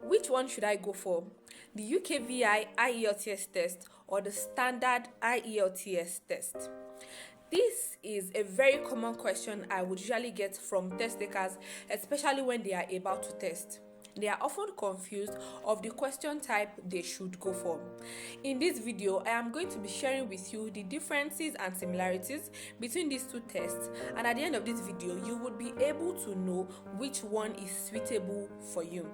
Which one should I go for? The UKVI Ielts test or the standard Ielts test? This is a very common question I would usually get from test takers, especially when they are about to test. They are often confused of the question type they should go for. In this video, I am going to be sharing with you the differences and similarities between these two tests, and at the end of this video, you would be able to know which one is suitable for you.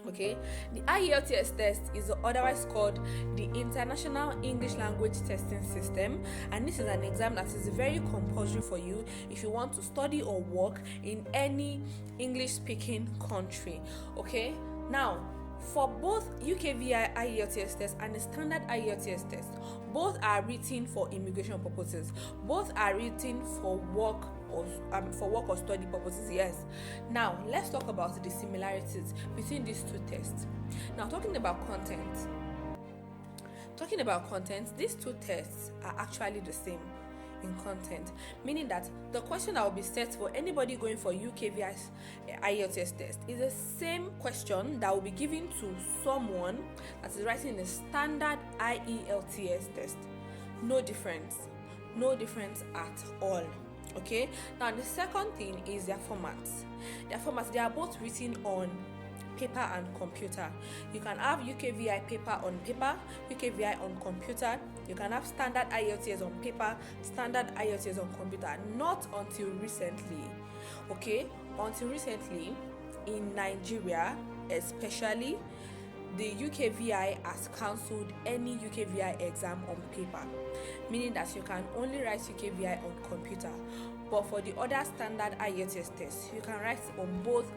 Okay, the IELTS test is otherwise called the International English Language Testing System, and this is an exam that is very compulsory for you if you want to study or work in any English speaking country. Okay, now for both UKVI IELTS test and the standard IELTS test, both are written for immigration purposes. Both are written for work or study purposes. Yes. Now let's talk about the similarities between these two tests. Now talking about content, these two tests are actually the same in content, meaning that the question that will be set for anybody going for UKVI's IELTS test is the same question that will be given to someone that is writing the standard IELTS test. No difference at all. Okay, now the second thing is their formats. They are both written on paper and computer. You can have UKVI paper on paper, UKVI on computer. You can have standard IELTS on paper, standard IELTS on computer. Not until recently. Okay, until recently in Nigeria especially, the UKVI has cancelled any UKVI exam on paper, meaning that you can only write UKVI on computer. But for the other standard IELTS tests, you can write on both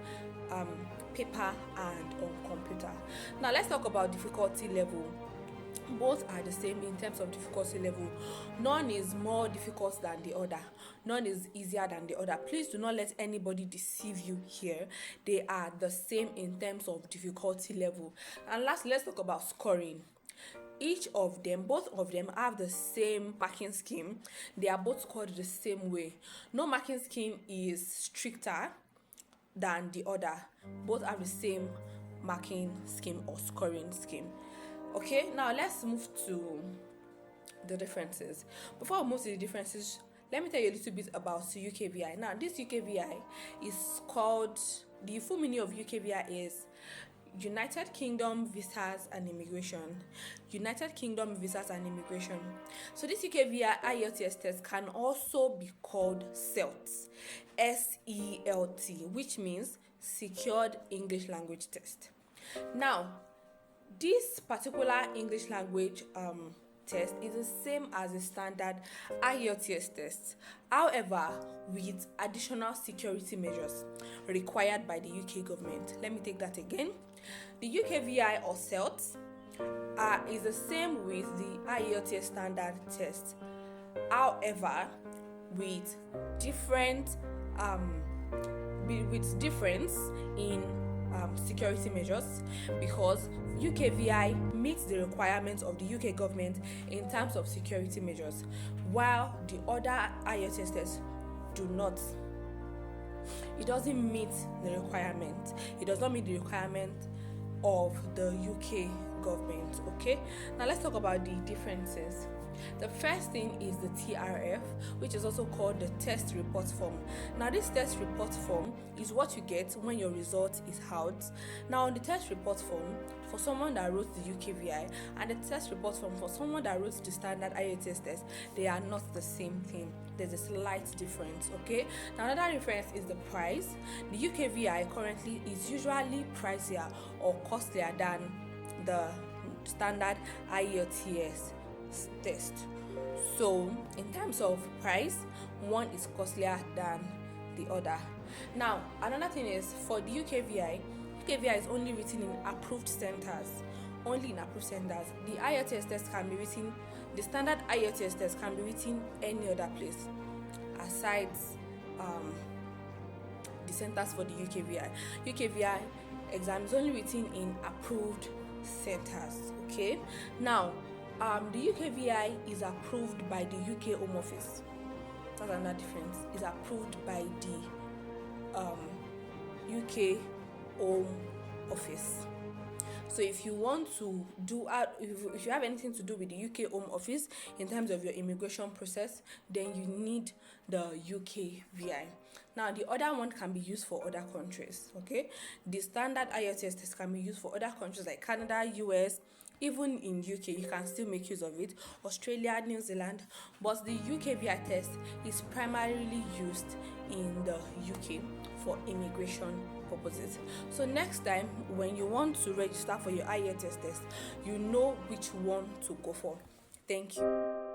paper and on computer. Now let's talk about difficulty level. Both are the same in terms of difficulty level. None is more difficult than the other. None is easier than the other. Please do not let anybody deceive you here. They are the same in terms of difficulty level. And lastly, let's talk about scoring. Both of them have the same marking scheme. They are both scored the same way. No marking scheme is stricter than the other. Both have the same marking scheme or scoring scheme. Okay, now let's move to the differences. Before we move to the differences, let me tell you a little bit about UKVI. Now, this UKVI is called, the full meaning of UKVI is United Kingdom Visas and Immigration. United Kingdom Visas and Immigration. So this UKVI IELTS test can also be called SELT, SELT, which means Secured English Language Test. Now, this particular English language test is the same as the standard IELTS test, however, with additional security measures required by the UK government. Let me take that again. The UKVI or CELT is the same with the IELTS standard test, however, with difference in security measures, because UKVI meets the requirements of the UK government in terms of security measures, while the other IELTS tests do not. It doesn't meet the requirement. It does not meet the requirement of the UK government. Okay, now let's talk about the differences. The first thing is the TRF, which is also called the test report form. Now, this test report form is what you get when your result is out. Now, on the test report form, for someone that wrote the UKVI and the test report form for someone that wrote the standard IELTS test, they are not the same thing. There's a slight difference. Okay. Now, another difference is the price. The UKVI currently is usually pricier or costlier than the standard IELTS test. So in terms of price, one is costlier than the other. Now, another thing is for the UKVI is only written in approved centers. Only in approved centers. The IELTS test can be written, the standard IELTS test can be written any other place aside the centers for the UKVI. UKVI exam is only written in approved centers. Okay. Now, the UKVI is approved by the UK Home Office. That's another difference. It's approved by the UK Home Office. So if you want to do if you have anything to do with the UK Home Office in terms of your immigration process, then you need the UKVI. Now the other one can be used for other countries. Okay, the standard IELTS test can be used for other countries like Canada, US, even in UK you can still make use of it, Australia, New Zealand, but the UKVI test is primarily used in the UK for immigration purposes. So next time when you want to register for your IELTS test, you know which one to go for. Thank you.